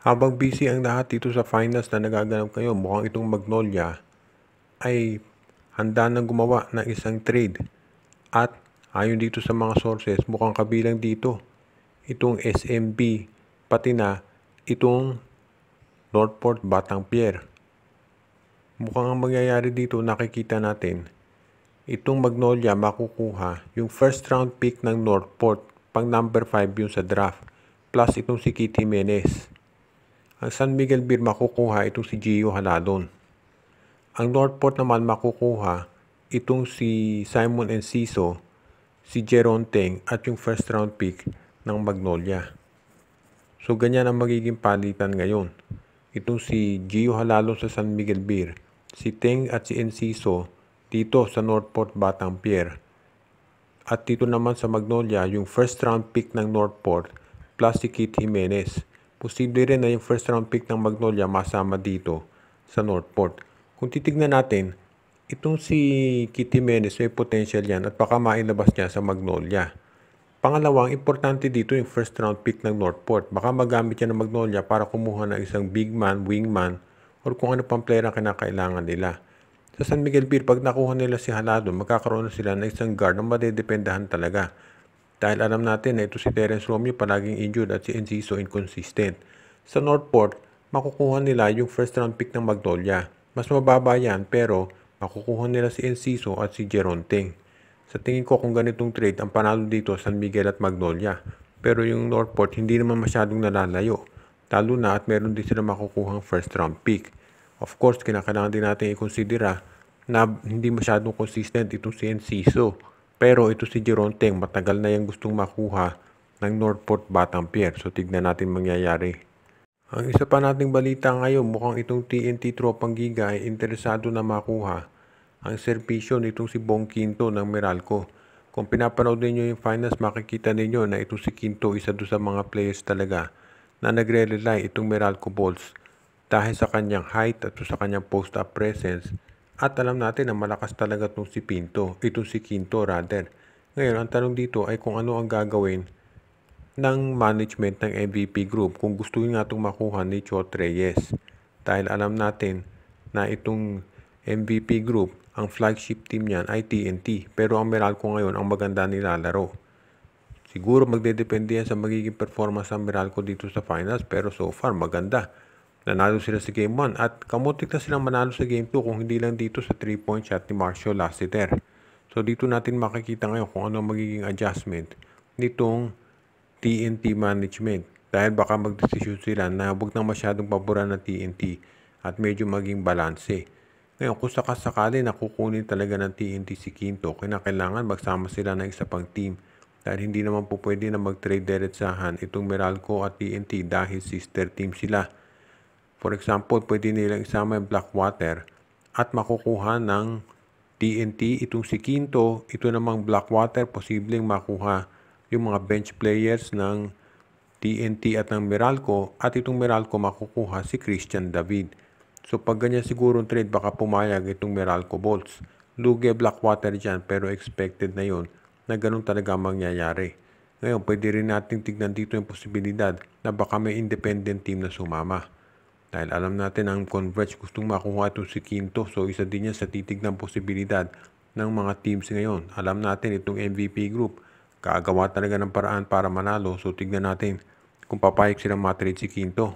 Habang busy ang lahat dito sa finals na nagaganap kayo, mukhang itong Magnolia ay handa nang gumawa ng isang trade. At ayon dito sa mga sources, mukhang kabilang dito itong SMB, pati na itong Northport Batang-Pierre. Mukhang ang mangyayari dito, nakikita natin, itong Magnolia makukuha yung first round pick ng Northport, pang number 5 yun sa draft, plus itong si Keith Jimenez. Ang San Miguel Beer makukuha itong si Gio Haladon. Ang Northport naman makukuha itong si Simon Enciso, si Jeron Teng at yung first round pick ng Magnolia. So ganyan ang magiging palitan ngayon. Itong si Gio Haladon sa San Miguel Beer, si Teng at si Enciso dito sa Northport Batang-Pierre. At dito naman sa Magnolia, yung first round pick ng Northport plus si Keith Jimenez. Posible rin na yung first round pick ng Magnolia masama dito sa Northport. Kung titignan natin, itong si Keith Jimenez may potential yan at baka mailabas niya sa Magnolia. Pangalawang, importante dito yung first round pick ng Northport. Baka magamit niya ng Magnolia para kumuha ng isang big man, wingman, or kung ano pang player ang kinakailangan nila. Sa San Miguel Beer, pag nakuha nila si Haladon, magkakaroon na sila ng isang guard na madedependahan talaga. Dahil alam natin na ito si Terence Romeo palaging injured at si Enciso inconsistent. Sa Northport, makukuha nila yung first round pick ng Magnolia. Mas mababa yan pero makukuha nila si Enciso at si Jeron Teng. Sa tingin ko kung ganitong trade, ang panalo dito San Miguel at Magnolia. Pero yung Northport hindi naman masyadong nalalayo. Lalo na at meron din sila makukuhang first round pick. Of course, kinakailangan din natin i-considera na hindi masyadong consistent itong si Enciso. Pero ito si Jeron Teng, matagal na yung gustong makuha ng Northport Batang-Pierre. So tignan natin mangyayari. Ang isa pa nating balita ngayon, mukhang itong TNT Tropang Giga ay interesado na makuha ang serbisyo nitong si Bong Quinto ng Meralco. Kung pinapanood ninyo yung finals, makikita ninyo na itong si Quinto isa doon sa mga players talaga na nagre-rely itong Meralco Bulls dahil sa kanyang height at sa kanyang post-up presence. At alam natin na malakas talaga itong si Quinto rather. Ngayon, ang tanong dito ay kung ano ang gagawin ng management ng MVP Group kung gusto nga itong makuha ni Chot Reyes. Dahil alam natin na itong MVP Group, ang flagship team niyan ay TNT. Pero ang Meralco ngayon, ang maganda nilalaro. Siguro magdedepende yan sa magiging performance ng Meralco dito sa finals, pero so far maganda. Nanalo sila sa Game 1 at kamutik na silang manalo sa Game 2 kung hindi lang dito sa 3-point shot ni Marshall Lassiter. So dito natin makikita ngayon kung ano magiging adjustment nitong TNT management. Dahil baka magdesisyon sila na huwag na masyadong paboran ng TNT at medyo maging balanse. Ngayon kung sakasakali na kukunin talaga ng TNT si Quinto, kailangan magsama sila ng isa pang team. Dahil hindi naman po pwede na mag-trade diretsahan itong Meralco at TNT dahil sister team sila. For example, pwede nilang isama yung Blackwater at makukuha ng TNT itong si Quinto. Ito namang Blackwater, posibleng makuha yung mga bench players ng TNT at ng Meralco. At itong Meralco makukuha si Christian David. So pag ganyan siguro trade, baka pumayag itong Meralco Bolts. Lugi Blackwater dyan pero expected na yon na ganun talaga mangyayari. Ngayon, pwede rin natin tignan dito yung posibilidad na baka may independent team na sumama. Dahil alam natin ang Converge gustong makuha ito si Quinto. So isa din yan sa titignan posibilidad ng mga teams ngayon. Alam natin itong MVP Group, kagawa talaga ng paraan para manalo. So tignan natin kung papayag silang matrade si Quinto.